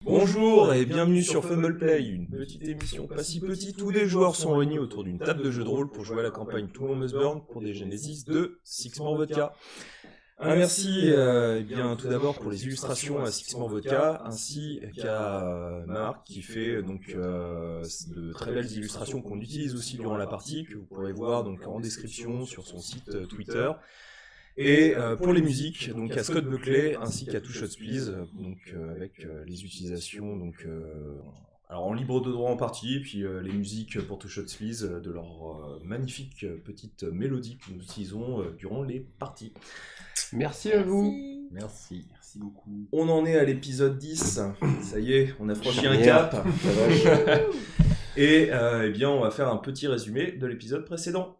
Bonjour et bienvenue sur Fumble Play, une petite émission pas si petite où des joueurs sont réunis autour d'une table de jeu de rôle pour jouer à la campagne Tout le monde must burn pour des Genesis de Six More Vodka. Un merci bien tout d'abord pour les illustrations à Six More Vodka ainsi qu'à Marc qui fait donc de très belles illustrations qu'on utilise aussi durant la partie que vous pourrez voir donc en description sur son site Twitter. Et pour les musiques, donc à Scott Buckley ainsi qu'à Two Shots Please, donc avec les utilisations donc alors en libre de droit en partie, puis les musiques pour Two Shots Please de leur magnifique petite mélodie que nous utilisons durant les parties. Merci à vous. Merci beaucoup. On en est à l'épisode 10, ça y est, on a franchi un cap. Et eh bien on va faire un petit résumé de l'épisode précédent.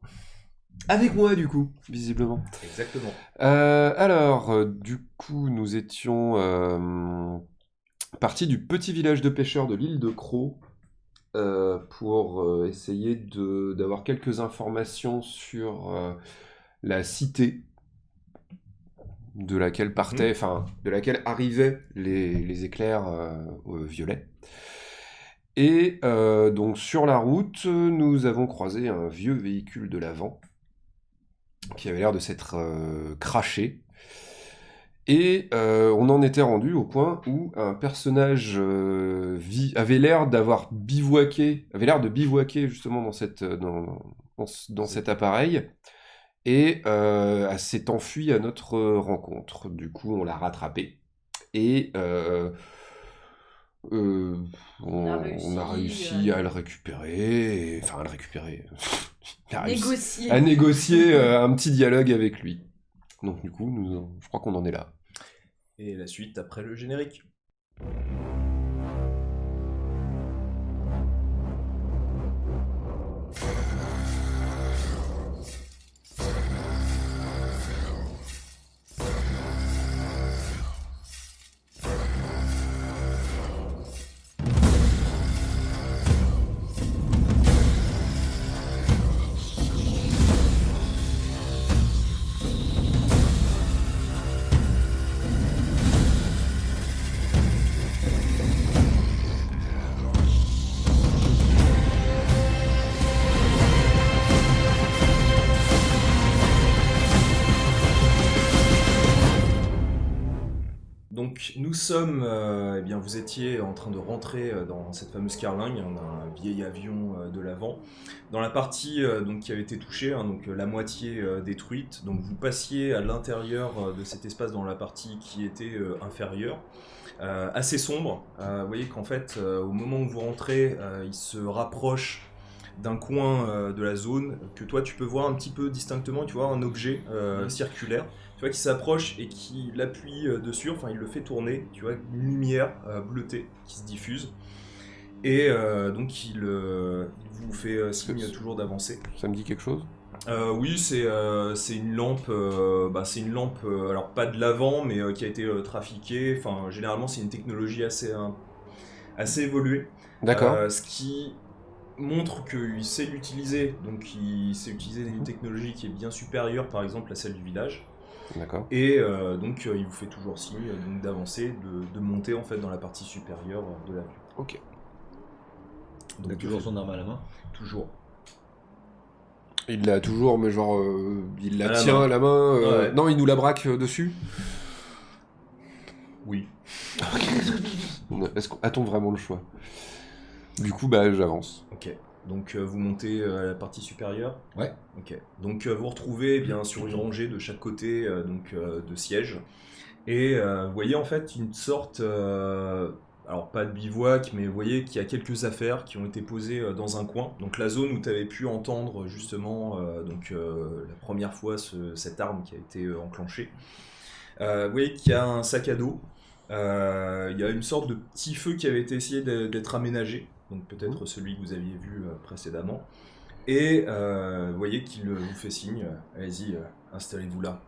Avec moi, du coup, visiblement. Exactement. Du coup, nous étions partis du petit village de pêcheurs de l'île de Croc pour essayer d'avoir quelques informations sur la cité de laquelle de laquelle arrivaient les éclairs violets. Et donc, sur la route, nous avons croisé un vieux véhicule de l'avant qui avait l'air de s'être craché. Et on en était rendu au point où un personnage avait l'air de bivouaquer justement dans cet appareil, et s'est enfui à notre rencontre. Du coup, on l'a rattrapé. Et on a réussi à le récupérer, à négocier un petit dialogue avec lui. Donc du coup, je crois qu'on en est là. Et la suite après le générique. Donc nous sommes, eh bien vous étiez en train de rentrer dans cette fameuse carlingue, un vieil avion de l'avant, dans la partie donc qui avait été touchée, donc la moitié détruite. Donc vous passiez à l'intérieur de cet espace dans la partie qui était inférieure, assez sombre. Vous voyez qu'en fait au moment où vous rentrez, il se rapproche d'un coin de la zone que toi tu peux voir un petit peu distinctement. Tu vois un objet circulaire, tu vois, qui s'approche et qui l'appuie dessus, enfin il le fait tourner, tu vois, une lumière bleutée qui se diffuse. Et donc il vous fait signe toujours d'avancer. Ça me dit quelque chose ? Oui, c'est une lampe, c'est une lampe, alors pas de l'avant, mais qui a été trafiquée. Enfin, généralement c'est une technologie assez évoluée. D'accord. Ce qui montre qu'il sait l'utiliser, donc il sait utiliser une technologie qui est bien supérieure, par exemple à celle du village. D'accord. Et donc il vous fait toujours signe donc d'avancer, de monter en fait dans la partie supérieure de l'avion. Ok. Donc il a toujours son arme à la main ? Toujours. Il l'a toujours, mais genre il la À la tient main. à la main. Ouais. Non, il nous la braque dessus. Oui. A-t-on vraiment le choix ? Du coup, j'avance. Ok. Donc vous montez à la partie supérieure. Ouais. Ok. Donc vous retrouvez bien sur une rangée de chaque côté de sièges. Et vous voyez en fait une sorte, alors pas de bivouac, mais vous voyez qu'il y a quelques affaires qui ont été posées dans un coin. Donc la zone où tu avais pu entendre justement la première fois cette arme qui a été enclenchée. Vous voyez qu'il y a un sac à dos. Il y a une sorte de petit feu qui avait été essayé d'être aménagé. Donc peut-être celui que vous aviez vu précédemment. Et vous voyez qu'il vous fait signe, allez-y, installez-vous là.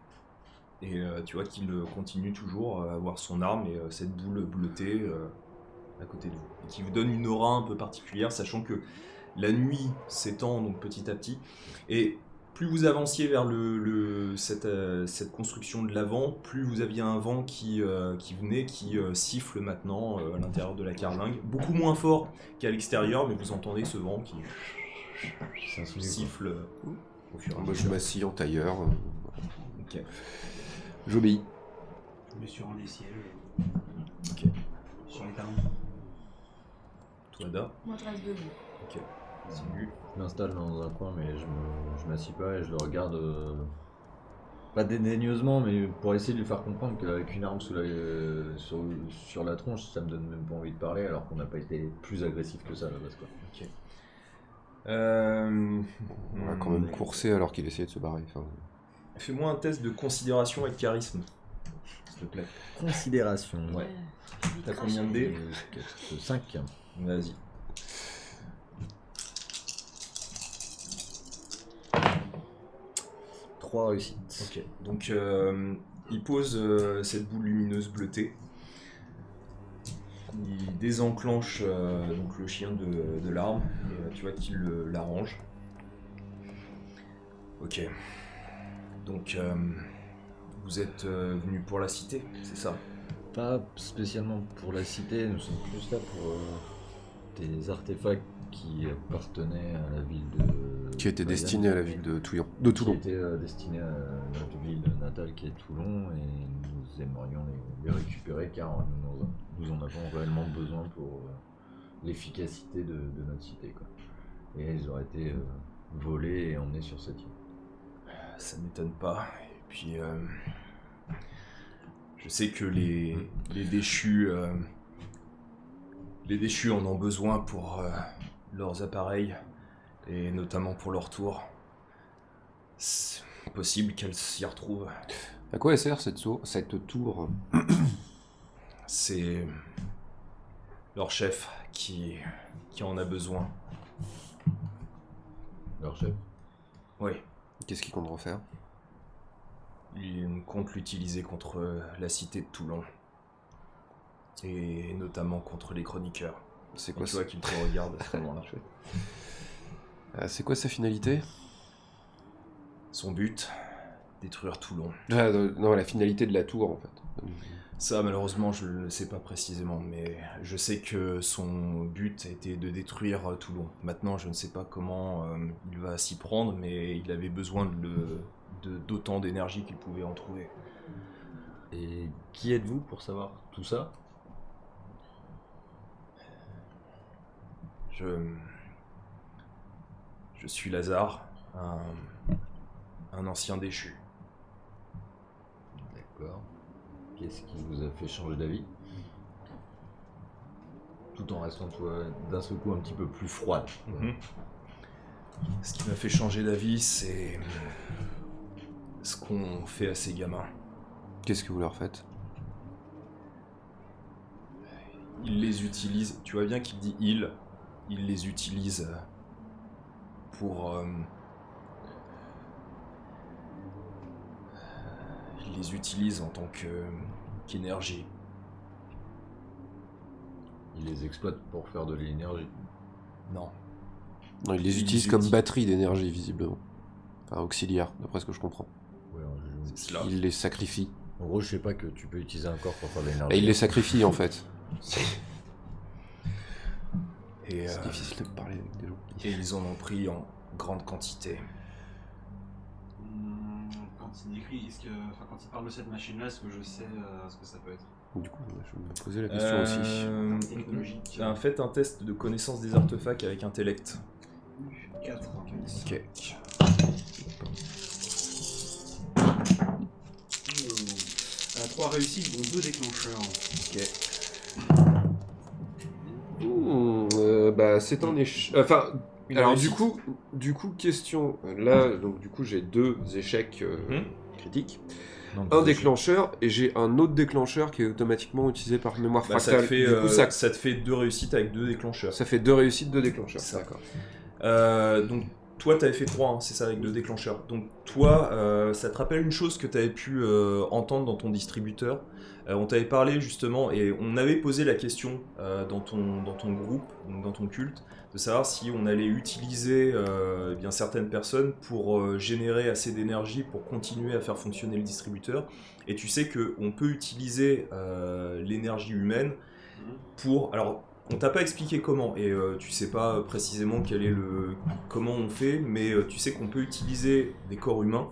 Et tu vois qu'il continue toujours à avoir son arme et cette boule bleutée à côté de vous. Et qui vous donne une aura un peu particulière, sachant que la nuit s'étend donc petit à petit. Et plus vous avanciez vers cette construction de l'avant, plus vous aviez un vent qui venait, qui siffle maintenant à l'intérieur de la carlingue. Beaucoup moins fort qu'à l'extérieur, mais vous entendez ce vent qui siffle au fur et à Moi, je mesure. m'assis en tailleur. Ok. J'obéis. Je me suis rendu ciel. Ok. Sur les talons. Toi, Da. Moi, je reste debout. Ok. Salut. Je m'installe dans un coin, mais je m'assis pas et je le regarde. Pas dédaigneusement, mais pour essayer de lui faire comprendre qu'avec une arme sur la tronche, ça me donne même pas envie de parler, alors qu'on n'a pas été plus agressif que ça à la base, quoi. Ok. On a quand même coursé alors qu'il essayait de se barrer. Enfin, Fais-moi un test de considération et de charisme, s'il te plaît. Considération. Ouais. T'as combien de dés? 5. Vas-y. Trois réussites. Ok. Donc, il pose cette boule lumineuse bleutée. Il désenclenche donc le chien de l'arme. Et tu vois qu'il l'arrange. Ok. Donc, vous êtes venu pour la cité, c'est ça? Pas spécialement pour la cité, nous sommes plus là pour des artefacts qui appartenaient à la ville de... qui était Bayonne, destiné à la ville de Toulon. Qui étaient destinés à notre ville natale qui est Toulon, et nous aimerions les récupérer car nous en avons réellement besoin pour l'efficacité de notre cité, quoi. Et ils auraient été volés et emmenés sur cette île. Ça m'étonne pas. Et puis, je sais que les déchus en ont besoin pour leurs appareils et notamment pour leur tour. C'est possible qu'elles s'y retrouvent. À quoi elle sert cette tour? C'est leur chef qui en a besoin. Leur chef. Oui, Qu'est-ce qu'il compte refaire? il compte l'utiliser contre la cité de Toulon. Et notamment contre les chroniqueurs. C'est Et quoi tu vois qu'il te regarde à ce moment-là. C'est quoi sa finalité? Son but, détruire Toulon. Non, la finalité de la tour en fait. Ça, malheureusement, je ne le sais pas précisément, mais je sais que son but était de détruire Toulon. Maintenant, je ne sais pas comment il va s'y prendre, mais il avait besoin d'autant d'énergie qu'il pouvait en trouver. Et qui êtes-vous pour savoir tout ça? Je suis Lazare, un ancien déchu. D'accord. Qu'est-ce qui vous a fait changer d'avis? Tout en restant, toi, d'un seul coup un petit peu plus froide. Ce qui m'a fait changer d'avis, c'est ce qu'on fait à ces gamins. Qu'est-ce que vous leur faites? Il les utilise, tu vois bien qu'il dit il les utilise pour... il les utilise en tant qu'énergie. Il les exploite pour faire de l'énergie. Non. Non, ils les Ils utilisent les comme utilisent. batterie d'énergie visiblement. Enfin, auxiliaire, d'après ce que je comprends. Ouais, C'est cela. Ils les sacrifient. en gros, je sais pas que tu peux utiliser un corps pour faire de l'énergie. Et ils les sacrifient en fait. Et, C'est difficile de parler avec des gens. et ils en ont pris en grande quantité. Quand il décrit, quand il parle de cette machine-là, est-ce que je sais ce que ça peut être? Du coup, je me posais la question aussi. Technologique. Faites un test de connaissance des artefacts avec intellect. 4. Ok. 3 réussites, dont 2 déclencheurs. Bah, c'est un échec. Enfin, Une alors réussite. du coup, question. Là, donc du coup, j'ai 2 échecs critiques, Donc, un déclencheur et j'ai un autre déclencheur qui est automatiquement utilisé par mémoire Bah, fractale. ça, te fait, Du coup, ça te fait 2 réussites avec 2 déclencheurs. ça fait 2 réussites, 2 déclencheurs. Ça. D'accord. Donc toi, tu avais fait 3, hein, c'est ça, avec 2 déclencheurs. Donc toi, ça te rappelle une chose que tu avais pu entendre dans ton distributeur. On t'avait parlé justement, et on avait posé la question dans ton groupe, donc dans ton culte, de savoir si on allait utiliser eh bien, certaines personnes pour générer assez d'énergie pour continuer à faire fonctionner le distributeur. Et tu sais qu'on peut utiliser l'énergie humaine pour... Alors, on t'a pas expliqué comment, et tu sais pas précisément comment on fait, mais tu sais qu'on peut utiliser des corps humains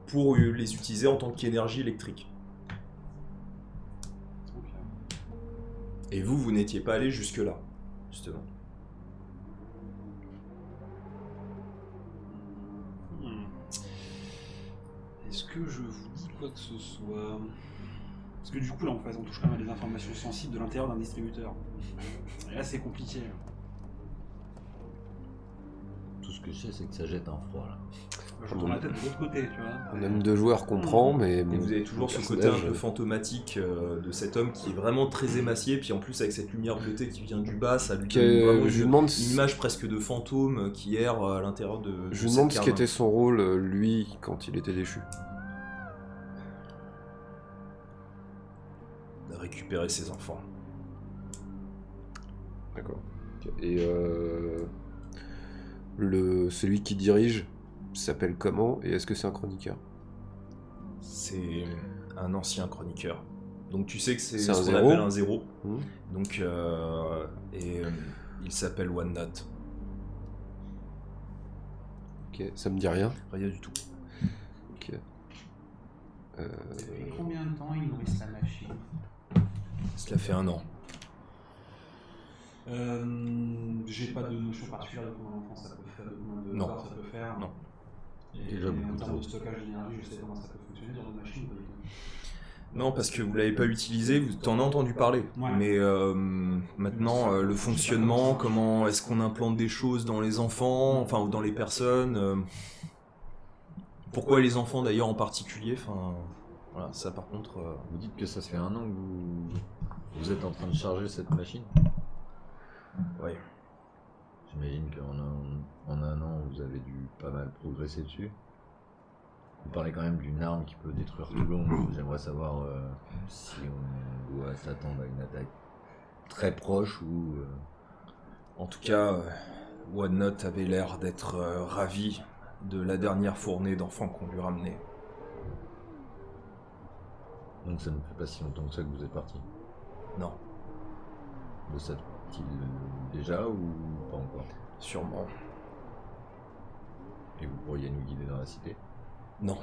pour les utiliser en tant qu'énergie électrique. Et vous n'étiez pas allé jusque-là, justement. Est-ce que je vous dis quoi que ce soit? Parce que du coup, là, on touche quand même à des informations sensibles de l'intérieur d'un distributeur. Et là, c'est compliqué. Tout ce que je sais, c'est que ça jette un froid, là. Je tourne la tête de l'autre côté, tu vois. Un homme de joueur comprend, mais... Et vous avez toujours ce côté un peu fantomatique de cet homme qui est vraiment très émacié, puis en plus avec cette lumière bleutée qui vient du bas, ça lui donne vraiment une image presque de fantôme qui erre à l'intérieur de Je me demande ce qu'était son rôle, lui, quand il était déchu. De récupérer ses enfants. D'accord. Et celui qui dirige s'appelle comment, et est-ce que c'est un chroniqueur? C'est un ancien chroniqueur. Donc tu sais que c'est un ce qu'on zéro. appelle un zéro. Donc, il s'appelle One Note. Ok, ça me dit rien. Rien du tout. Ok. Depuis combien de temps ils nourrissent la machine? Cela fait 1 an. J'ai pas de notion particulière de combien d'enfants ça peut faire, de combien de Non. corps ça peut faire. Non. Et Déjà en beaucoup termes trop. de stockage d'énergie, je sais comment ça peut fonctionner dans une machine. Pas du tout. Non, parce que vous l'avez pas utilisé, vous t'en avez entendu parler. Ouais. Mais maintenant, le fonctionnement, comment est-ce qu'on implante des choses dans les enfants, enfin ou dans les personnes. Pourquoi les enfants d'ailleurs en particulier, enfin voilà, ça par contre. Vous dites que ça fait 1 an que vous êtes en train de charger cette machine. Ouais. J'imagine qu'en un an, vous avez dû pas mal progresser dessus. Vous parlez quand même d'une arme qui peut détruire Toulon. J'aimerais savoir si on doit s'attendre à une attaque très proche ou... En tout cas, One Note avait l'air d'être ravi de la dernière fournée d'enfants qu'on lui ramenait. Donc ça ne fait pas si longtemps que ça que vous êtes parti. Non, Le savent-ils déjà ou pas encore? sûrement. Et vous pourriez nous guider dans la cité? Non,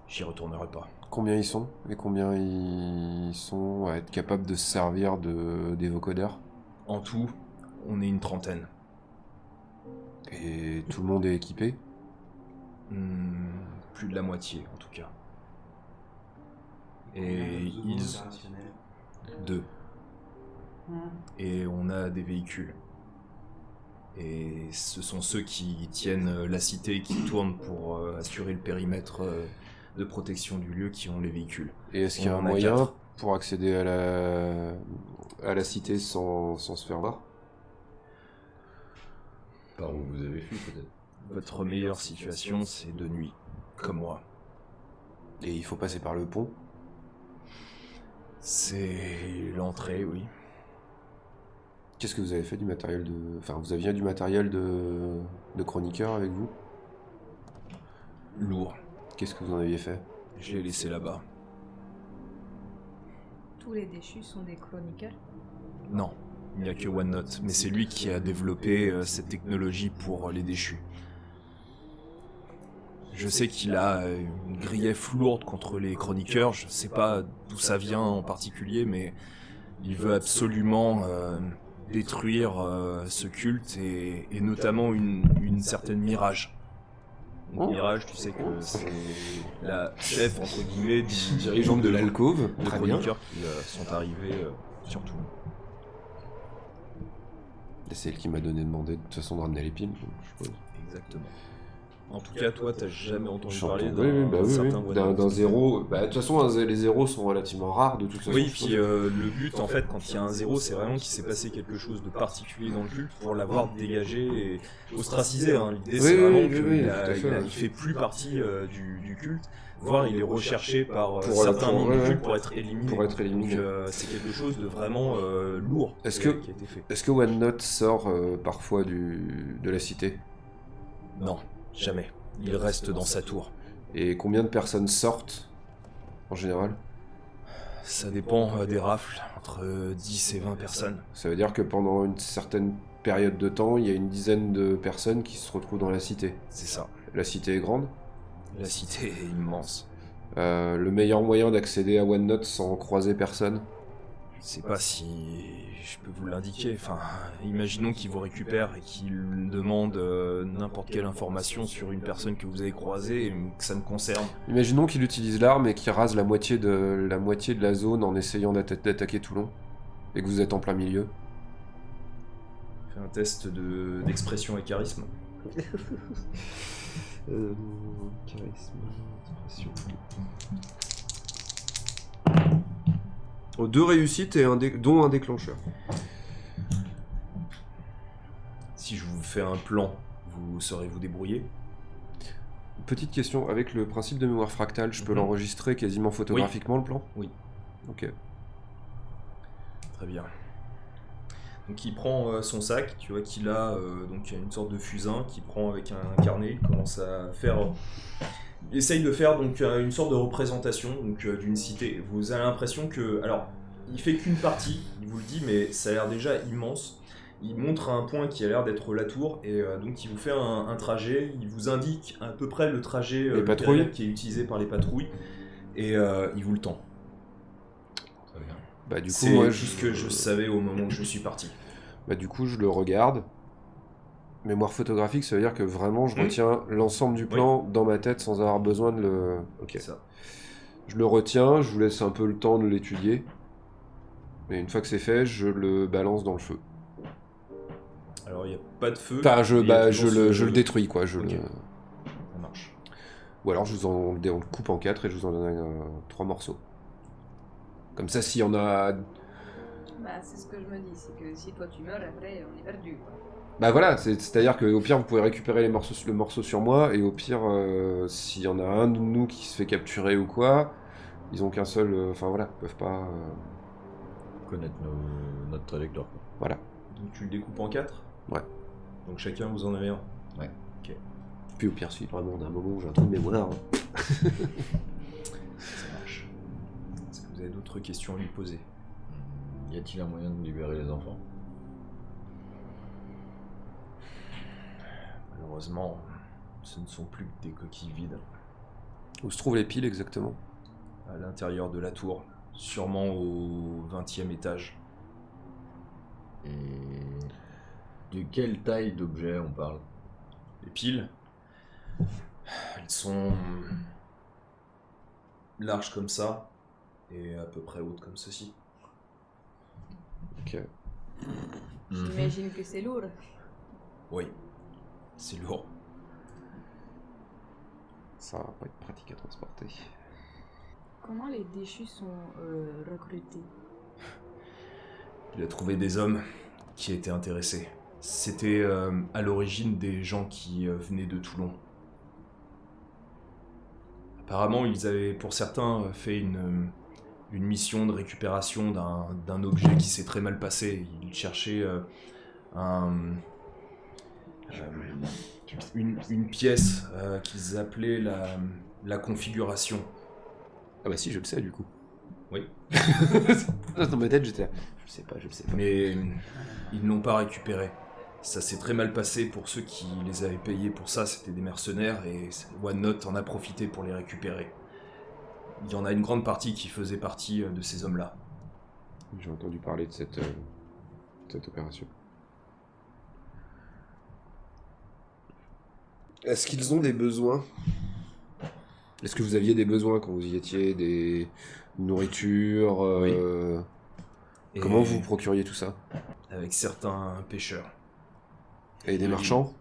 j'y retournerai pas. Combien ils sont? Et combien ils sont à être capables de se servir des vocodeurs? En tout, on est une 30aine. Et tout le monde est équipé? Plus de la moitié en tout cas. Combien Et de zones ils... opérationnelles? 2. Et on a des véhicules. Et ce sont ceux qui tiennent la cité et qui tournent pour assurer le périmètre de protection du lieu qui ont les véhicules. Et est-ce qu'il y a On un en a moyen 4. pour accéder à la cité sans se faire voir? Par où vous avez fui peut-être? Votre meilleure situation, c'est de nuit, comme moi. Et il faut passer par le pont? C'est l'entrée, oui. Qu'est-ce que vous avez fait du matériel de... Enfin, vous aviez du matériel de chroniqueur avec vous? Lourd. Qu'est-ce que vous en aviez fait? Je l'ai laissé là-bas. Tous les déchus sont des chroniqueurs. Non, il n'y a que One Note, mais c'est lui qui a développé cette technologie pour les déchus. Je sais qu'il a une grief lourde contre les chroniqueurs, je sais pas d'où ça vient en particulier, mais il veut absolument détruire ce culte et notamment une certaine Mirage. Donc, Mirage, tu sais que c'est la chef, entre guillemets, du dirigeant de l'alcôve, de très bien. chroniqueurs qui sont arrivés sur Toulon. Et c'est elle qui m'a demandé de toute façon de ramener les piles, donc, je suppose. Exactement. En tout cas, toi, t'as jamais entendu J'entends, parler oui, certain oui. One D'un Note. zéro. Bah, de toute façon, les zéros sont relativement rares de toute façon. Oui, je puis suppose. le but, en fait, quand il y a un zéro, c'est vraiment qu'il s'est passé quelque chose de particulier dans le culte pour l'avoir dégagé et ostracisé. Hein. L'idée, c'est vraiment qu'il tout à fait, ouais. il fait plus partie du culte, voire il est recherché par Pour, certains membres du ouais, culte pour être éliminé. pour être éliminé. Donc, c'est quelque chose de vraiment lourd Est-ce qui a que- été fait. Est-ce que OneNote sort parfois de la cité? Non, jamais. Il reste dans sa tour. Et combien de personnes sortent en général? Ça dépend des rafles, entre 10 et 20 personnes. Ça veut dire que pendant une certaine période de temps, il y a une dizaine de personnes qui se retrouvent dans la cité. C'est ça. La cité est grande. La cité est immense. Le meilleur moyen d'accéder à OneNote sans croiser personne. Je sais pas si je peux vous l'indiquer. Enfin, imaginons qu'il vous récupère et qu'il demande n'importe quelle information sur une personne que vous avez croisée et que ça me concerne. Imaginons qu'il utilise l'arme et qu'il rase la moitié de la zone en essayant d'attaquer Toulon. Et que vous êtes en plein milieu. Fais un test d'expression et charisme. Charisme, expression. Oh, 2 réussites et dont un déclencheur. Si je vous fais un plan, vous saurez vous débrouiller. Petite question, avec le principe de mémoire fractale, je peux Mhm. l'enregistrer quasiment photographiquement le plan? Oui. Ok. Très bien. Donc il prend son sac, tu vois qu'il a donc une sorte de fusain qu'il prend avec un carnet, il commence à faire... il essaye de faire donc une sorte de représentation donc, d'une cité. Vous avez l'impression que... Alors, il fait qu'une partie, il vous le dit, mais ça a l'air déjà immense. Il montre un point qui a l'air d'être la tour, et donc il vous fait un trajet, il vous indique à peu près le trajet Les patrouilles. période qui est utilisé par les patrouilles, et il vous le tend. Très bien. Bah du coup, C'est moi, tout ce que je savais au moment où je suis parti. Bah du coup, je le regarde. Mémoire photographique, ça veut dire que vraiment, je Mhm. retiens l'ensemble du plan dans ma tête sans avoir besoin de le... Ok. C'est ça. Je le retiens, je vous laisse un peu le temps de l'étudier. Et une fois que c'est fait, je le balance dans le feu. Alors il n'y a pas de feu. Enfin, il y a toujours je le ce- détruis, quoi. Ok. Ça marche. Ou alors, on le coupe en 4 et je vous en donne 3 morceaux. Comme ça, s'il y en a... Bah, c'est ce que je me dis, c'est que si toi tu meurs, après on est perdu. Quoi. Bah voilà, c'est-à-dire qu'au pire, vous pouvez récupérer le morceau sur moi, et au pire, s'il y en a un de nous qui se fait capturer ou quoi, ils ont qu'un seul... Enfin voilà, ils peuvent pas... Connaître notre trajectoire. Quoi. voilà. Donc tu le découpes en 4. Ouais. Donc chacun vous en avez un. Puis au pire, si vraiment on a un moment où j'ai un trou de mémoire... Ça marche. Est-ce que vous avez d'autres questions à lui poser? Y a-t-il un moyen de libérer les enfants? Malheureusement, ce ne sont plus que des coquilles vides Où se trouvent les piles exactement? à l'intérieur de la tour, sûrement au 20e étage. Et de quelle taille d'objet on parle? Les piles, elles sont larges comme ça et à peu près hautes comme ceci. Ok. J'imagine que c'est lourd. Oui, c'est lourd. Ça va pas être pratique à transporter. Comment les déchus sont recrutés? Il a trouvé des hommes qui étaient intéressés. C'était à l'origine des gens qui venaient de Toulon. Apparemment, ils avaient pour certains fait une mission de récupération d'un objet qui s'est très mal passé. Ils cherchaient une pièce qu'ils appelaient la configuration. Ah bah si, je le sais du coup. Oui. Dans ma tête, j'étais là. Je sais pas. Mais ils ne l'ont pas récupéré. Ça s'est très mal passé pour ceux qui les avaient payés pour ça, c'était des mercenaires et OneNote en a profité pour les récupérer. Il y en a une grande partie qui faisait partie de ces hommes-là. J'ai entendu parler de cette opération. Est-ce qu'ils ont des besoins? Est-ce que vous aviez des besoins quand vous y étiez? Des nourriture Oui. Et Comment vous procuriez tout ça? avec certains pêcheurs. Et des marchands?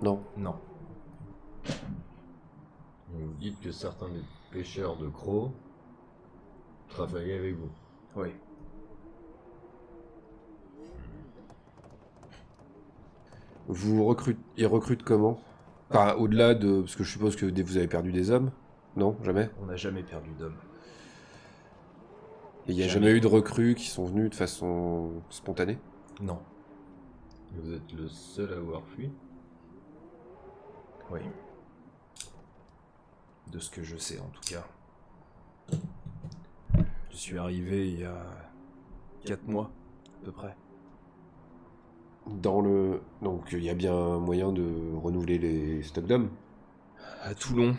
Non. Non. Vous dites que certains des pêcheurs de crocs travaillaient avec vous. Oui. Ils recrutent comment? Enfin, au-delà de... Parce que je suppose que vous avez perdu des hommes. Non, jamais. On n'a jamais perdu d'homme. Et il n'y a jamais eu de recrues qui sont venus de façon spontanée? Non. Vous êtes le seul à avoir fui. Oui. De ce que je sais en tout cas. Je suis arrivé il y a 4 mois, à peu près. Donc il y a bien moyen de renouveler les stocks d'hommes. À Toulon.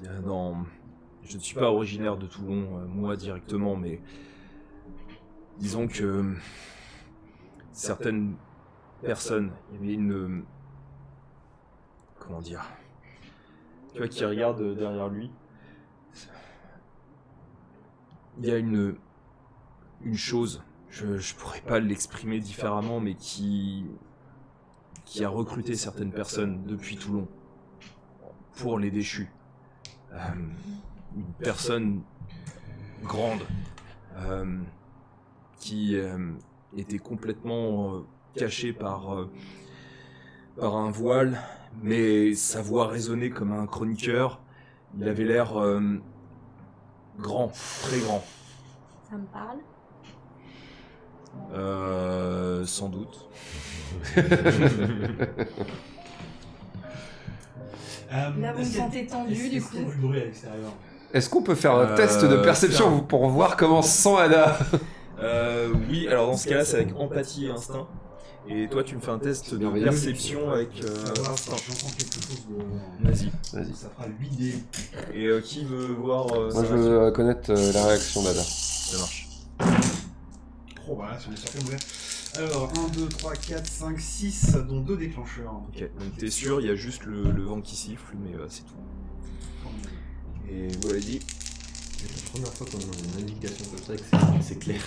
Je ne suis pas originaire de Toulon, moi directement, mais disons que certaines personnes, il y avait une... Comment dire? Tu vois, qui regarde derrière lui. Il y a une chose, je pourrais pas l'exprimer différemment, mais qui a recruté certaines personnes depuis Toulon pour les déchus. Une personne grande qui était complètement cachée par un voile, mais sa voix résonnait comme un chroniqueur. Il avait l'air grand, très grand. Ça me parle. Sans doute. Là, vous me sentez tendu, du coup. Est-ce qu'il y a du bruit à l'extérieur? Est-ce qu'on peut faire un test de perception pour voir comment se sent Anna? Oui, alors dans ce cas-là, c'est avec empathie et instinct. Et toi, tu me fais un test de Merveilleux. perception avec Savoir si instinct. j'entends quelque chose de... Vas-y. Vas-y. Ça fera 8 dés. Et qui veut voir Moi sa je réaction? veux connaître la réaction d'Anna. Ça marche. Oh voilà, si on est sur ouvert. Alors, 1, 2, 3, 4, 5, 6, dont 2 déclencheurs. Ok, donc t'es sûr, il y a juste le vent qui siffle, mais c'est tout. Et voilà dit. C'est la première fois qu'on a une indication comme ça et que c'est clair.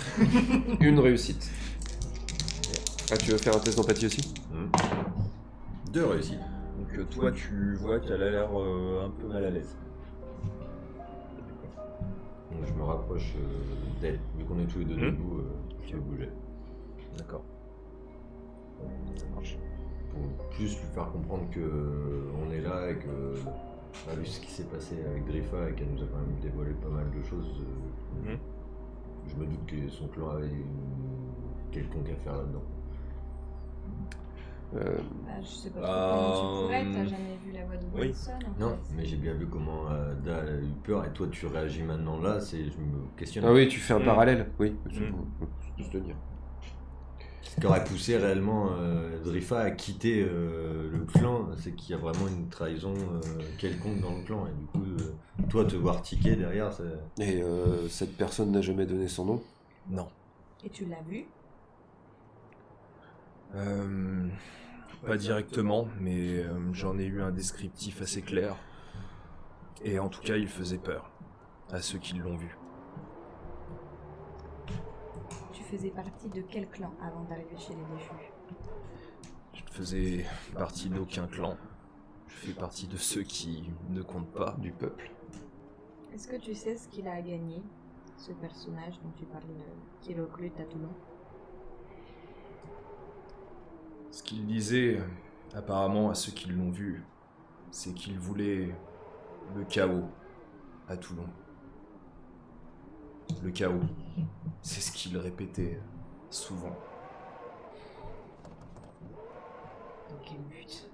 Une réussite. Ah, tu veux faire un test d'empathie aussi? 2 réussites. Donc toi, tu vois qu'elle a l'air un peu mal à l'aise. Donc je me rapproche d'elle. Vu qu'on est tous les deux debout, je vais bouger. D'accord. Ça marche. Pour plus lui faire comprendre que on est là et que, vu ce qui s'est passé avec Driffa et qu'elle nous a quand même dévoilé pas mal de choses, je me doute que son clan avait une quelconque affaire là-dedans. Bah, je sais pas trop comment tu pourrais, t'as jamais vu la voix de Oui. Wilson en Non, fait. mais j'ai bien vu comment Da a eu peur et toi tu réagis maintenant là, je me questionne. Ah oui, tu fais un parallèle, oui. Mm. C'est se tenir. Ce qui aurait poussé réellement Driffa à quitter le clan, c'est qu'il y a vraiment une trahison quelconque dans le clan. Et du coup, toi te voir tiquer derrière, c'est... Et cette personne n'a jamais donné son nom? Non. Et tu l'as vu? Pas directement, mais j'en ai eu un descriptif assez clair. Et en tout cas, il faisait peur à ceux qui l'ont vu. Tu faisais partie de quel clan avant d'arriver chez les déchus? Je ne faisais partie d'aucun clan. Je fais partie de ceux qui ne comptent pas. Du peuple. Est-ce que tu sais ce qu'il a à gagner, ce personnage dont tu parlais, qui recrute à Toulon? Ce qu'il disait, apparemment, à ceux qui l'ont vu, c'est qu'il voulait le chaos à Toulon. Le chaos, c'est ce qu'il répétait souvent. Dans quel but?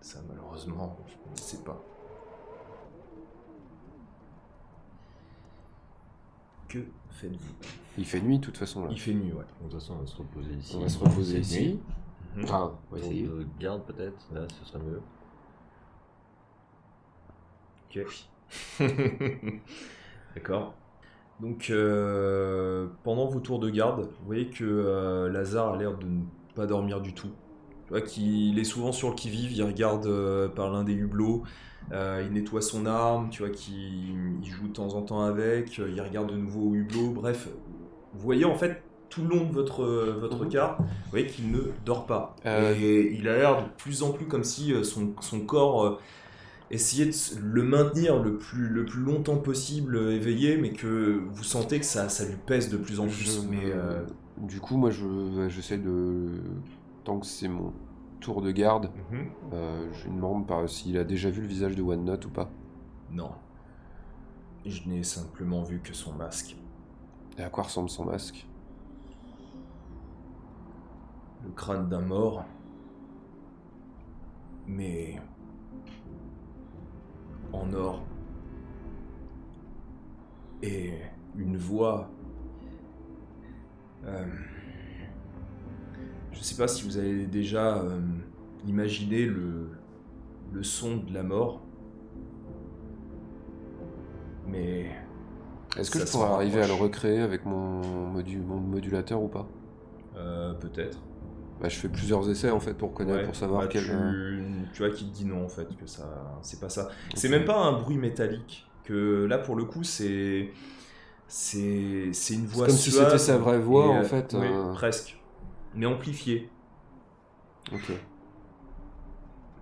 Ça, malheureusement, je ne sais pas. Que faites-vous? Il fait nuit de toute façon là. Il fait nuit, ouais. De toute façon, on va se reposer ici. On va se reposer Cette ici. nuit. Enfin, on va Pour essayer. de garde peut-être, là ce serait mieux. Ok. D'accord. Donc, pendant vos tours de garde, vous voyez que Lazare a l'air de ne pas dormir du tout. Tu vois qu'il est souvent sur le qui-vive, il regarde par l'un des hublots, il nettoie son arme, tu vois qu'il joue de temps en temps avec, il regarde de nouveau au hublot, bref. Vous voyez en fait tout le long de votre quart, vous voyez qu'il ne dort pas. Euh. Et il a l'air de plus en plus comme si son corps essayait de le maintenir le plus longtemps possible éveillé, mais que vous sentez que ça lui pèse de plus en plus. Du coup, moi, j'essaie de... Tant que c'est mon tour de garde, je lui demande s'il a déjà vu le visage de One Note ou pas. Non. Je n'ai simplement vu que son masque. Et à quoi ressemble son masque? Le crâne d'un mort. Mais... en or. Et une voix... Je sais pas si vous avez déjà imaginé le son de la mort. Mais... Est-ce que ça je s'en pourrais arriver à le rapproche. recréer avec mon modulateur ou pas? Peut-être. Bah, je fais plusieurs essais en fait pour connaître, Ouais, pour savoir bah, quel... tu vois qu'il te dit non en fait, que ça, c'est pas ça. C'est Ok. même pas un bruit métallique. Que là pour le coup c'est une voix comme si suave c'était sa vraie voix, et, en fait, oui, presque, mais amplifiée. Ok.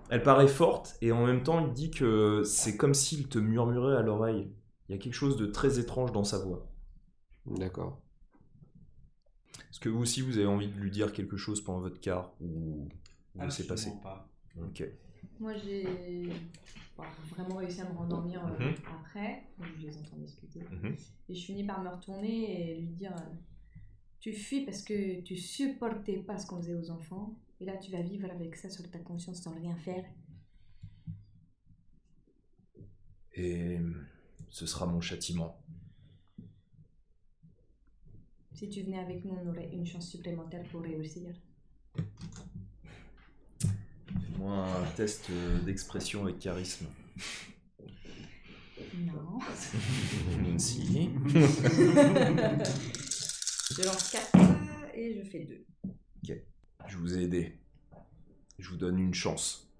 Elle paraît forte et en même temps il dit que c'est comme s'il te murmurait à l'oreille. Il y a quelque chose de très étrange dans sa voix. D'accord. Est-ce que vous aussi vous avez envie de lui dire quelque chose pendant votre quart ou c'est passé? Absolument pas. Ok. Moi, j'ai vraiment réussi à me rendormir Mhm. après. Donc, je les entends discuter. Mhm. Et je finis par me retourner et lui dire tu fuis parce que tu supportais pas ce qu'on faisait aux enfants. Et là, tu vas vivre avec ça sur ta conscience sans rien faire. Et ce sera mon châtiment. Si tu venais avec nous, on aurait une chance supplémentaire pour réussir. Fais-moi un test d'expression avec charisme. Non. Si. Je lance 4 et je fais 2. Je vous ai aidé. Je vous donne une chance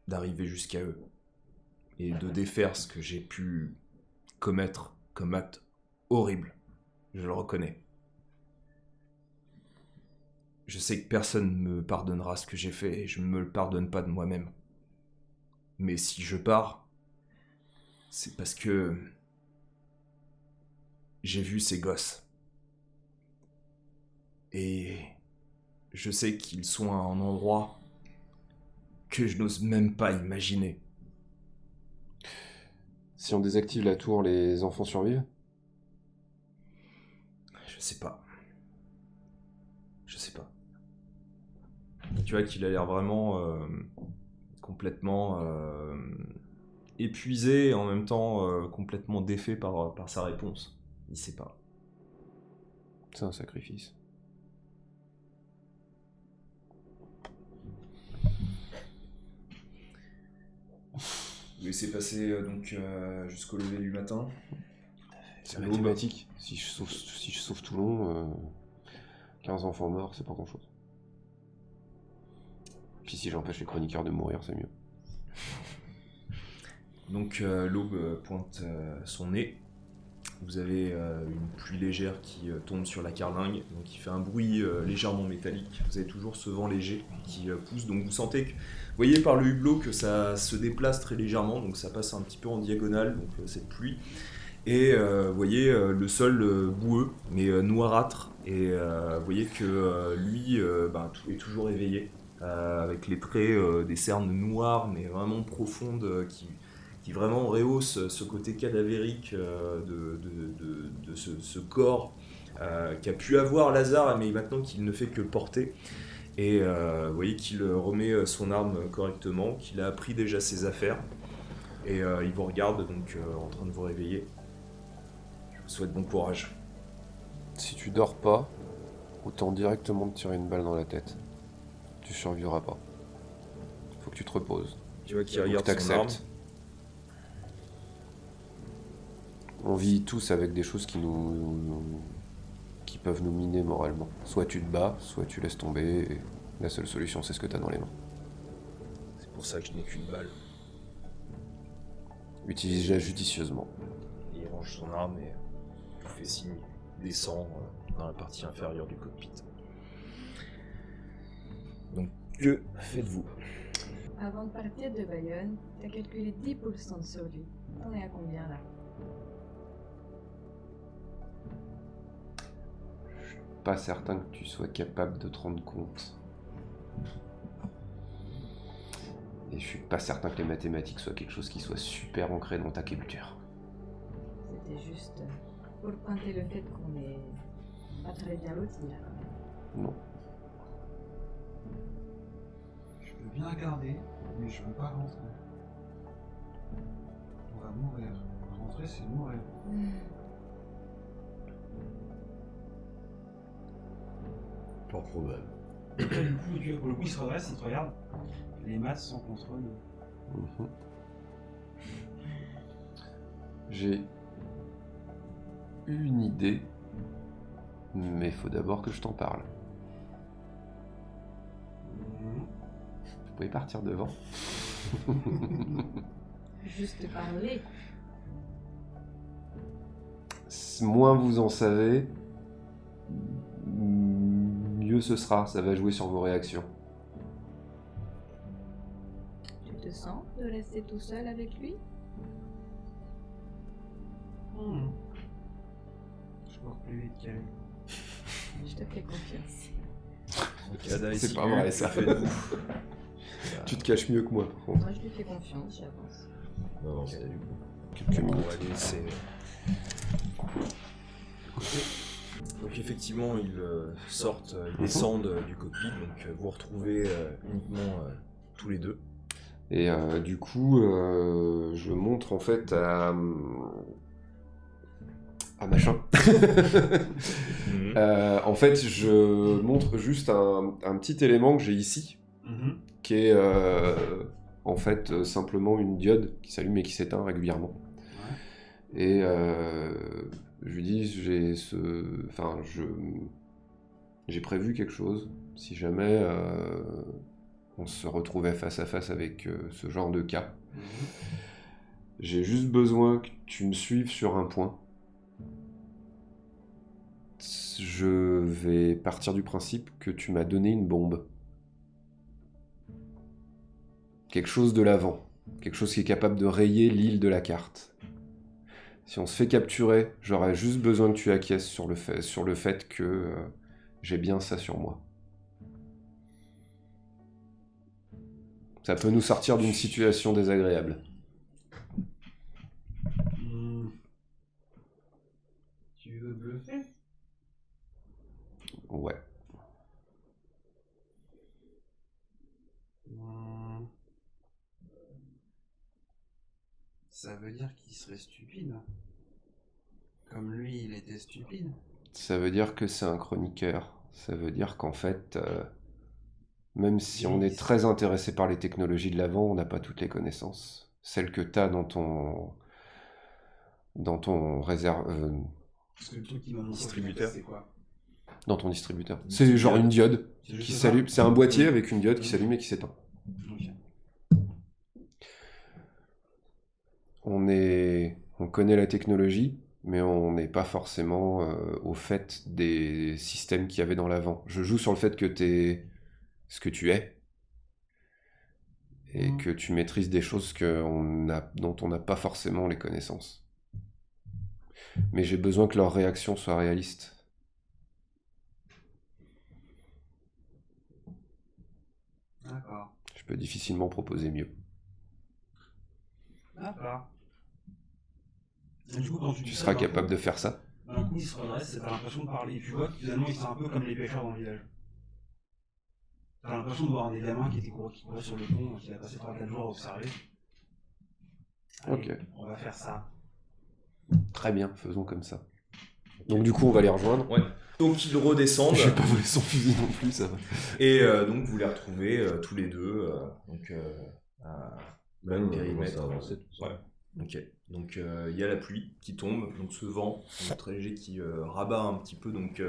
d'arriver jusqu'à eux et de défaire ce que j'ai pu commettre comme acte horrible. Je le reconnais. Je sais que personne ne me pardonnera ce que j'ai fait et je ne me le pardonne pas de moi-même. Mais si je pars, c'est parce que j'ai vu ces gosses. Et je sais qu'ils sont à un endroit que je n'ose même pas imaginer. Si on désactive la tour, les enfants survivent? Je sais pas. Je sais pas. Tu vois qu'il a l'air vraiment complètement épuisé et en même temps complètement défait par sa réponse. Il sait pas. C'est un sacrifice. Vous laissez passer donc jusqu'au lever du matin. C'est mathématique. Si je sauve Toulon, 15 enfants morts, c'est pas grand chose. Puis si j'empêche les chroniqueurs de mourir, c'est mieux. Donc l'aube pointe son nez. Vous avez une pluie légère qui tombe sur la carlingue, donc il fait un bruit légèrement métallique. Vous avez toujours ce vent léger qui pousse, donc vous sentez que, vous voyez par le hublot que ça se déplace très légèrement, donc ça passe un petit peu en diagonale, donc cette pluie. Et vous voyez le sol boueux, mais noirâtre, et vous voyez que lui est toujours éveillé, avec les traits des cernes noires, mais vraiment profondes, qui vraiment rehausse ce côté cadavérique de ce corps qu'a pu avoir Lazare, mais maintenant qu'il ne fait que le porter. Et vous voyez qu'il remet son arme correctement, qu'il a pris déjà ses affaires, et il vous regarde donc en train de vous réveiller. Je vous souhaite bon courage. Si tu dors pas, autant directement te tirer une balle dans la tête. Tu survivras pas. Faut que tu te reposes. Tu vois qu'il Faut que regarde son arme. t'acceptes. On vit tous avec des choses qui peuvent nous miner moralement. Soit tu te bats, soit tu laisses tomber. Et la seule solution, c'est ce que t'as dans les mains. C'est pour ça que je n'ai qu'une balle. Utilise-la judicieusement. Il range son arme et vous fait signe, descend dans la partie inférieure du cockpit. Donc, que faites-vous? Avant de partir de Bayonne, t'as calculé 10% sur lui. T'en es à combien là? Pas certain que tu sois capable de te rendre compte. Et je suis pas certain que les mathématiques soient quelque chose qui soit super ancré dans ta culture. C'était juste pour pointer le fait qu'on est pas très bien lotis là. Non. Je veux bien regarder, mais je veux pas rentrer. On va mourir. Rentrer, c'est mourir. Fort probable. Du coup, pour le coup, il se redresse, il te regarde. Les maths sont contre nous. Mhm. J'ai une idée, mais il faut d'abord que je t'en parle. Vous pouvez partir devant. Juste parler. Moins vous en savez, mieux ce sera. Ça va jouer sur vos réactions. Tu te sens de rester tout seul avec lui? Je cours plus vite qu'elle. Je te fais confiance. C'est pas vrai, ça. Tu te caches mieux que moi, par contre. Moi je lui fais confiance, j'avance. Non, c'est du coup. Quelques On minutes. va laisser. Donc effectivement, ils sortent, ils descendent du cockpit, donc vous retrouvez uniquement tous les deux. Et du coup, je montre en fait à machin. En fait, je montre juste un petit élément que j'ai ici, qui est en fait simplement une diode qui s'allume et qui s'éteint régulièrement. Ouais. Et je lui dis, j'ai prévu quelque chose. Si jamais on se retrouvait face à face avec ce genre de cas, j'ai juste besoin que tu me suives sur un point. Je vais partir du principe que tu m'as donné une bombe. Quelque chose de l'avant. Quelque chose qui est capable de rayer l'île de la carte. Si on se fait capturer, j'aurais juste besoin que tu acquiesces sur le fait que j'ai bien ça sur moi. Ça peut nous sortir d'une situation désagréable. Tu veux bluffer? Ouais. Ça veut dire qu'il serait stupide. Comme lui, il était stupide. Ça veut dire que c'est un chroniqueur. Ça veut dire qu'en fait, même si on est très intéressé par les technologies de l'avant, on n'a pas toutes les connaissances. Celles que tu as dans ton réserve... Parce que le truc qui m'a montré, distributeur. c'est quoi? Dans ton distributeur. C'est genre une diode qui s'allume. C'est un boîtier avec une diode qui s'allume et qui s'éteint. Okay. On connaît la technologie, mais on n'est pas forcément au fait des systèmes qu'il y avait dans l'avant. Je joue sur le fait que t'es ce que tu es et que tu maîtrises des choses dont on n'a pas forcément les connaissances. Mais j'ai besoin que leurs réactions soient réalistes. D'accord. Je peux difficilement proposer mieux. D'accord. Et du coup, quand Tu seras capable de faire ça? D'un coup, il se redresse et t'as l'impression de parler. Tu vois que finalement, ils sont un peu comme les pêcheurs dans le village. T'as l'impression de voir un des gamins qui courait sur le pont, qui a passé 3-4 jours à observer. Allez, Ok. on va faire ça. Très bien, faisons comme ça. Donc du coup, on va les rejoindre. Ouais. Donc ils redescendent. Je vais pas voler son fusil non plus, ça va. Et donc vous les retrouvez tous les deux à même périmètre. Ouais. Ok. Donc il y a la pluie qui tombe, donc ce vent très léger qui rabat un petit peu donc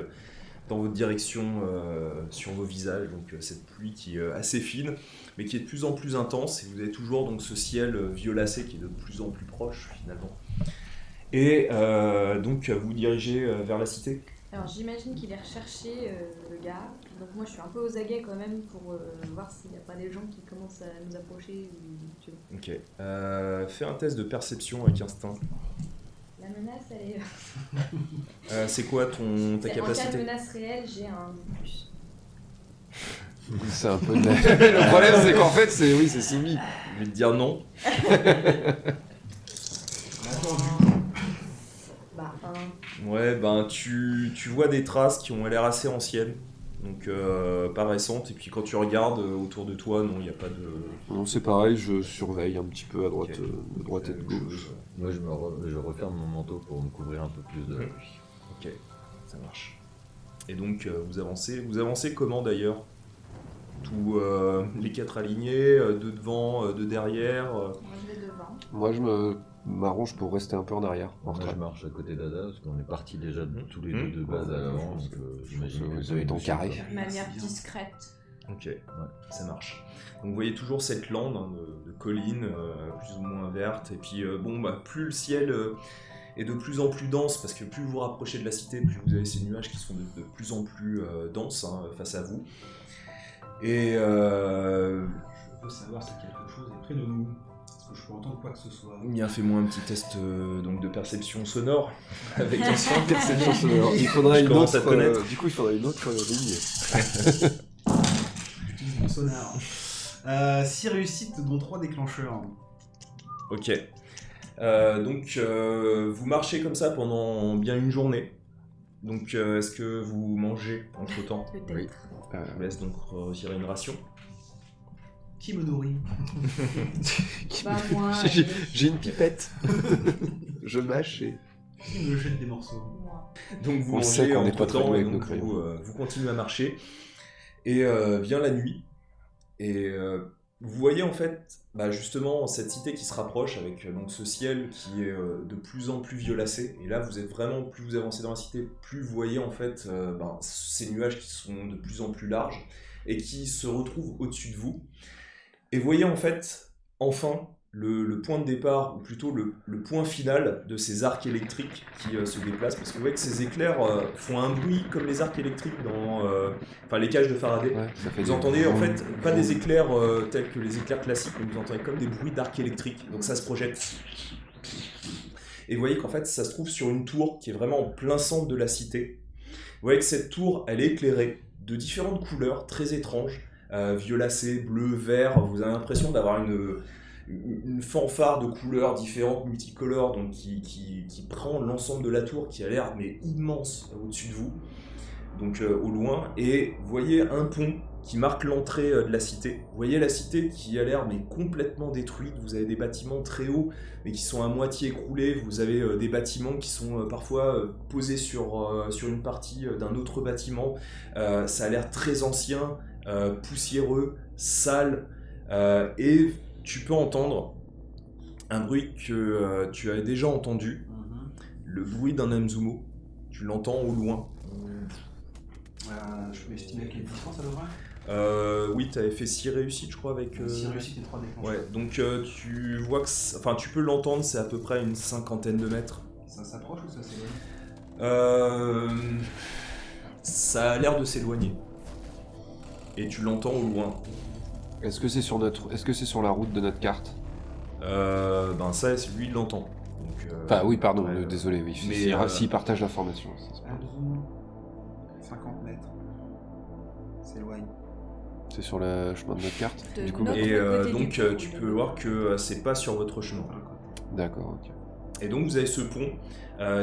dans votre direction sur vos visages. Donc cette pluie qui est assez fine, mais qui est de plus en plus intense. Et vous avez toujours donc ce ciel violacé qui est de plus en plus proche finalement. Et donc vous dirigez vers la cité. Alors j'imagine qu'il est recherché le gars, donc moi je suis un peu aux aguets quand même pour voir s'il n'y a pas des gens qui commencent à nous approcher ou tu vois. Ok. Fais un test de perception avec instinct. La menace elle est... C'est quoi ta En cas de capacité? menace réelle j'ai un plus. C'est un peu de la... Le problème, c'est qu'en fait, c'est soumis. Je vais te dire non. Bah Ouais, ben tu vois des traces qui ont l'air assez anciennes, donc pas récentes, et puis quand tu regardes autour de toi, non, il n'y a pas de... Non, c'est pareil, je surveille un petit peu à droite, Ok. de droite et de gauche. Moi, je referme mon manteau pour me couvrir un peu plus de la pluie. Ok, ça marche. Et donc vous avancez comment d'ailleurs? Tous les 4 alignés, 2 devant, 2 derrière. moi je vais devant. Moi, je m'arrange pour rester un peu en arrière, en Moi, je retrait. marche à côté d'Ada parce qu'on est partis déjà tous les deux de base à l'avant, donc j'imagine que Vous avez ton carré. De manière discrète. Ok, ça marche. Donc vous voyez toujours cette lande hein, de collines plus ou moins vertes, et puis plus le ciel est de plus en plus dense, parce que plus vous vous rapprochez de la cité, plus vous avez ces nuages qui sont de plus en plus denses hein, face à vous. Et Je veux savoir si quelque chose est près de nous. Est-ce que je peux entendre quoi que ce soit? bien, fais-moi un petit test donc de perception sonore avec un son. Perception sonore. Il faudrait Je une commence à autre, te connaître. du coup, il faudrait une autre ligne. J'utilise mon sonar. 6 réussites, dont 3 déclencheurs. Ok. Donc vous marchez comme ça pendant bien une journée. Donc est-ce que vous mangez entre temps? Peut-être. Oui. Je vous laisse donc retirer une ration. Qui me nourrit? Bah moi... J'ai une pipette. Je mâche et... Qui me jette des morceaux? moi. Donc vous On mangez sait qu'on n'est pas entre très temps doué et avec nos donc crayons. vous continuez à marcher. Et vient la nuit. Et vous voyez en fait justement cette cité qui se rapproche avec donc ce ciel qui est de plus en plus violacé. Et là vous êtes vraiment, plus vous avancez dans la cité, plus vous voyez en fait ces nuages qui sont de plus en plus larges et qui se retrouvent au-dessus de vous. Et vous voyez en fait enfin le point de départ, ou plutôt le point final de ces arcs électriques qui se déplacent, parce que vous voyez que ces éclairs font un bruit comme les arcs électriques dans les cages de Faraday. Ouais, ça fait Vous des- entendez en fait pas des éclairs tels que les éclairs classiques, mais vous entendez comme des bruits d'arcs électriques, donc ça se projette. Et vous voyez qu'en fait ça se trouve sur une tour qui est vraiment en plein centre de la cité. Vous voyez que cette tour, elle est éclairée de différentes couleurs très étranges, violacé, bleu, vert. Vous avez l'impression d'avoir une fanfare de couleurs différentes, multicolores, donc qui prend l'ensemble de la tour, qui a l'air mais immense au-dessus de vous, donc au loin. Et vous voyez un pont qui marque l'entrée de la cité. Vous voyez la cité qui a l'air mais complètement détruite. Vous avez des bâtiments très hauts mais qui sont à moitié écroulés. Vous avez des bâtiments qui sont parfois posés sur une partie d'un autre bâtiment. Ça a l'air très ancien, poussiéreux, sale, et tu peux entendre un bruit que tu as déjà entendu, le bruit d'un Amzumo. Tu l'entends au loin. Je peux estimer quelle distance à peu près? Oui, tu avais fait 6 réussites, je crois, avec... 6 réussites et 3 déclencheurs. Ouais, donc tu vois que... tu peux l'entendre, c'est à peu près une 50aine de mètres. Ça s'approche ou ça s'éloigne? Ça a l'air de s'éloigner. Et tu l'entends au loin. Est-ce que c'est sur la route de notre carte? Ça, lui, il l'entend. Donc, Enfin, oui, pardon, ouais, désolé, oui. mais, S'il partage l'information. ça se peut. 50 mètres. S'éloigne. C'est sur le chemin de notre carte? De Du coup, notre- Et côté du donc, pont, tu de peux l'autre. voir que c'est pas sur votre chemin. D'accord, ok. Et donc, vous avez ce pont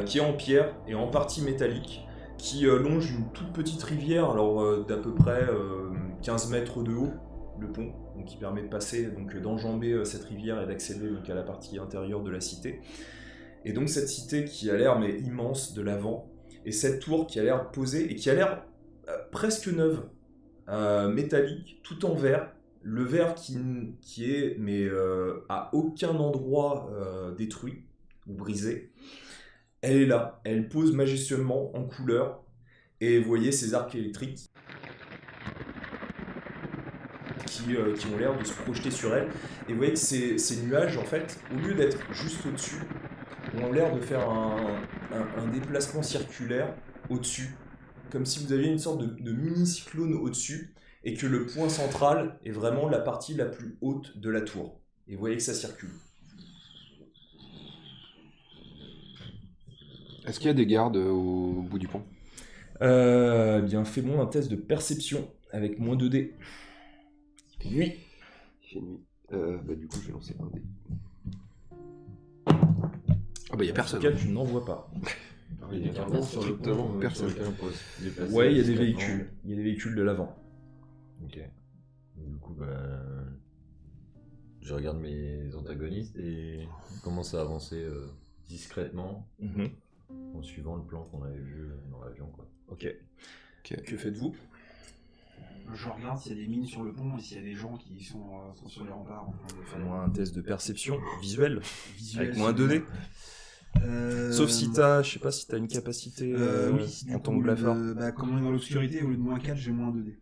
qui est en pierre et en partie métallique, qui longe une toute petite rivière, alors d'à peu près 15 mètres de haut, le pont, donc qui permet de passer, donc d'enjamber cette rivière et d'accéder donc à la partie intérieure de la cité. Et donc cette cité qui a l'air mais immense de l'avant, et cette tour qui a l'air posée et qui a l'air presque neuve, métallique, tout en verre. Le verre qui est mais à aucun endroit détruit ou brisé. Elle est là, elle pose majestueusement en couleur, et vous voyez ces arcs électriques qui ont l'air de se projeter sur elle. Et vous voyez que ces nuages, en fait, au lieu d'être juste au-dessus, ont l'air de faire un déplacement circulaire au-dessus, comme si vous aviez une sorte de mini-cyclone au-dessus, et que le point central est vraiment la partie la plus haute de la tour. Et vous voyez que ça circule. Est-ce qu'il y a des gardes au bout du pont? Bien, fais-moi un test de perception avec moins 2 dés. Nuit. Il fait nuit. Du coup, je vais lancer un dé. Ah bah, il y a En personne. tout cas, tu n'en vois pas. Il y a carrément sur le pont, personne. lequel on peut se déplacer Ouais, il y a des discrètement. véhicules. Il y a des véhicules de l'avant. Ok. Du coup, je regarde mes antagonistes et on commence à avancer discrètement en suivant le plan qu'on avait vu dans l'avion, quoi. Ok. Que faites-vous? Je regarde s'il y a des mines sur le pont et s'il y a des gens qui sont sur les remparts en train de faire Fais-moi un test de perception visuelle visuel. avec moins 2 dés. Sauf si t'as, je sais pas si t'as une capacité oui, du en coup, tant que blafard. comme on est dans l'obscurité, au lieu de moins 4, j'ai moins 2 dés.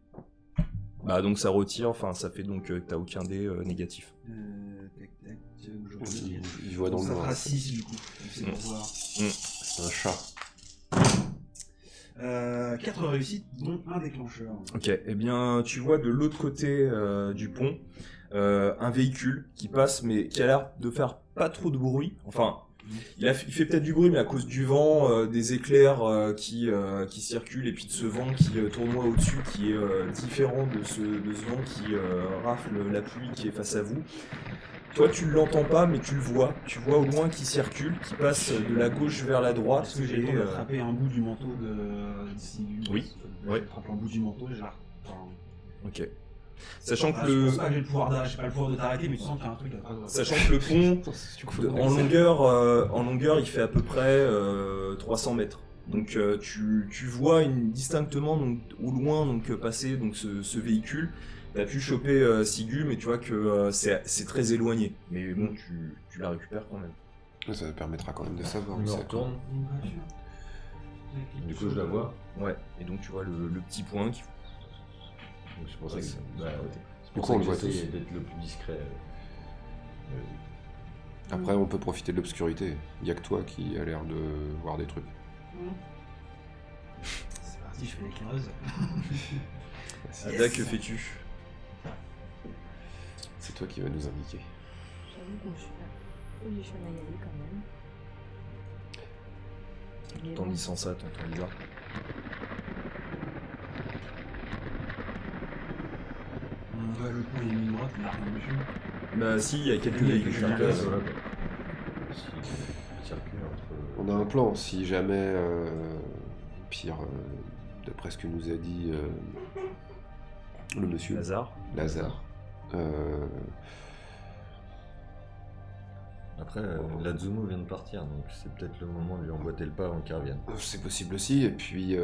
Bah donc ça retire, enfin ça fait donc que t'as aucun dé négatif. Tac, tac, je regarde. Il voit dans le Ça noir. fera 6 du coup, c'est pour voir. C'est un chat. 4 réussites, dont un déclencheur. Ok, eh bien tu vois de l'autre côté du pont un véhicule qui passe mais qui a l'air de faire pas trop de bruit. Enfin, il fait peut-être du bruit mais à cause du vent, des éclairs qui circulent et puis de ce vent qui tournoie au-dessus qui est différent de ce vent qui rafle la pluie qui est face à vous. Toi tu ne l'entends pas mais tu le vois. Tu vois au loin qui circule, qui passe de la gauche vers la droite. Est-ce que j'ai le temps d'attraper un bout du manteau de Sigu? Oui. J'attrape un bout du manteau et je la... Ok. Sachant que Je pense pas que j'ai pas le pouvoir de t'arrêter, mais tu sens qu'il y a un truc là. Sachant que le pont, en longueur, il fait à peu près 300 mètres. Donc tu vois distinctement donc, au loin donc, passer donc, ce véhicule. Tu as pu choper Sigu, mais tu vois que c'est très éloigné. Mais bon, tu la récupères quand même. Ça permettra quand même de savoir. On où me c'est. retourne, du coup je la vois. Ouais, et donc tu vois le petit point qui... Donc c'est pour ça que c'est Du pour coup, ça on que le voit j'essaye tous. d'être le plus discret. Après, on peut profiter de l'obscurité. Il y a que toi qui a l'air de voir des trucs. C'est parti, je fais l'éclaireuse. Ada, que fais-tu? C'est toi qui vas nous indiquer. J'avoue que je suis pas position à y aller quand même. Mais T'en bon. disant ça, t'entends bizarre. Le pont il est mis droite, il a rien dessus. Bah si, il y a quelques Oui, véhicules qui passent. voilà, quoi. Si- circule entre... On a un plan, si jamais, pire, d'après ce que nous a dit le monsieur Lazare. Lazare, Après, l'Azumo vient de partir, donc c'est peut-être le moment de lui emboîter le pas avant qu'il revienne. c'est possible aussi, et puis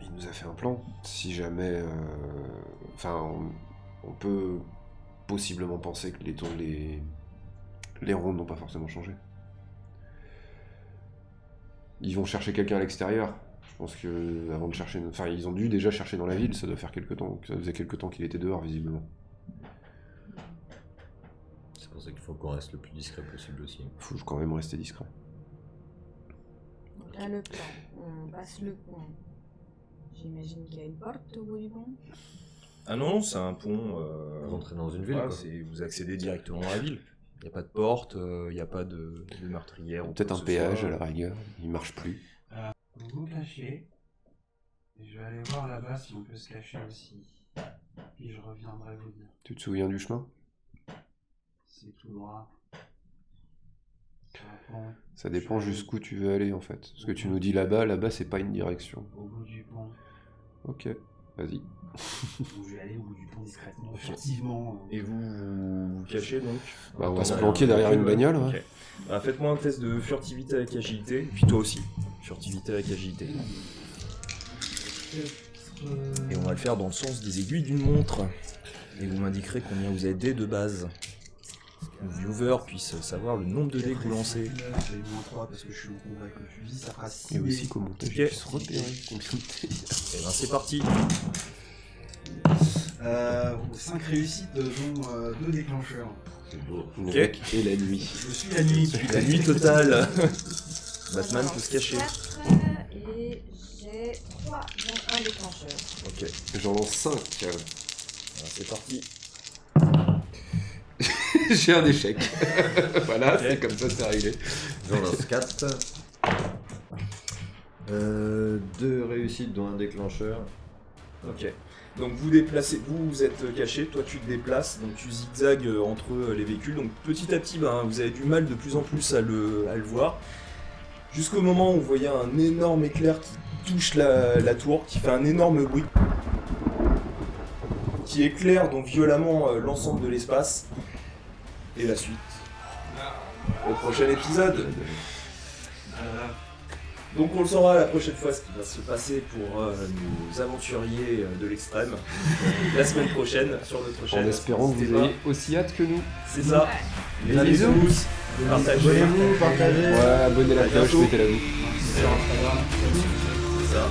il nous a fait un plan. Si jamais, enfin, on peut possiblement penser que les rondes n'ont pas forcément changé. Ils vont chercher quelqu'un à l'extérieur. Je pense que avant de chercher, enfin, ils ont dû déjà chercher dans la ville. Ça doit faire quelque temps. Ça faisait quelque temps qu'il était dehors, visiblement. C'est pour ça qu'il faut qu'on reste le plus discret possible aussi. Faut quand même rester discret. Donc là, le plan. On passe le pont. J'imagine qu'il y a une porte au bout du pont. Ah non, c'est un pont... Rentrer dans une ville, voilà, quoi. vous accédez directement à la ville. Il n'y a pas de porte, il n'y a pas de meurtrière. ou Peut-être quoi un que ce péage soit. à la rigueur. Il marche plus. Vous vous cachez. Et je vais aller voir là-bas si on peut se cacher aussi. Puis je reviendrai vous dire. Tu te souviens du chemin? C'est tout droit. C'est un pont Ça dépend jusqu'où tu veux aller en fait. Ce que tu nous dis là-bas c'est pas une direction. au bout du pont. Ok, vas-y. Donc je vais aller au bout du pont discrètement, furtivement. Et vous cachez donc? Bah, on va se derrière planquer derrière une bagnole. Ok. Ouais. Bah, faites-moi un test de furtivité avec agilité, puis toi aussi. Furtivité avec agilité. Et on va le faire dans le sens des aiguilles d'une montre. Et vous m'indiquerez combien vous avez de dés de base. Que le viewer puisse savoir le nombre de dés que vous lancez. J'ai eu moins 3 parce que je suis au combat avec le fusil, ça fera 6 Et aussi comment tu Ok. puisses repérer combien de dés. Et ben c'est parti. 5 réussites dont 2 déclencheurs. C'est beau. Le mec et la nuit. Je suis la nuit. La nuit totale. Batman peut se cacher. 4 et toi dans un déclencheur. Ok, J'en lance 5. alors c'est parti. J'ai un échec. Voilà, Ok. c'est comme ça, c'est réglé. J'en lance 4. 2 réussites dont un déclencheur. Ok. Donc vous déplacez, vous êtes caché, toi tu te déplaces, donc tu zigzags entre les véhicules. Donc petit à petit, vous avez du mal de plus en plus à le voir. Jusqu'au moment où vous voyez un énorme éclair qui touche la tour, qui fait un énorme bruit, qui éclaire donc violemment l'ensemble de l'espace. Et la suite au prochain épisode. Donc on le saura la prochaine fois ce qui va se passer pour nos aventuriers de l'extrême. La semaine prochaine, sur notre chaîne. En espérant que vous N'hésitez ayez aussi hâte que nous. pas. C'est ça. Des Allez, bisous. tous. Partagez. Abonnez-vous, partagez. Ouais, abonnez la À cloche, bientôt. mettez-la vous. Sur Instagram. C'est ça.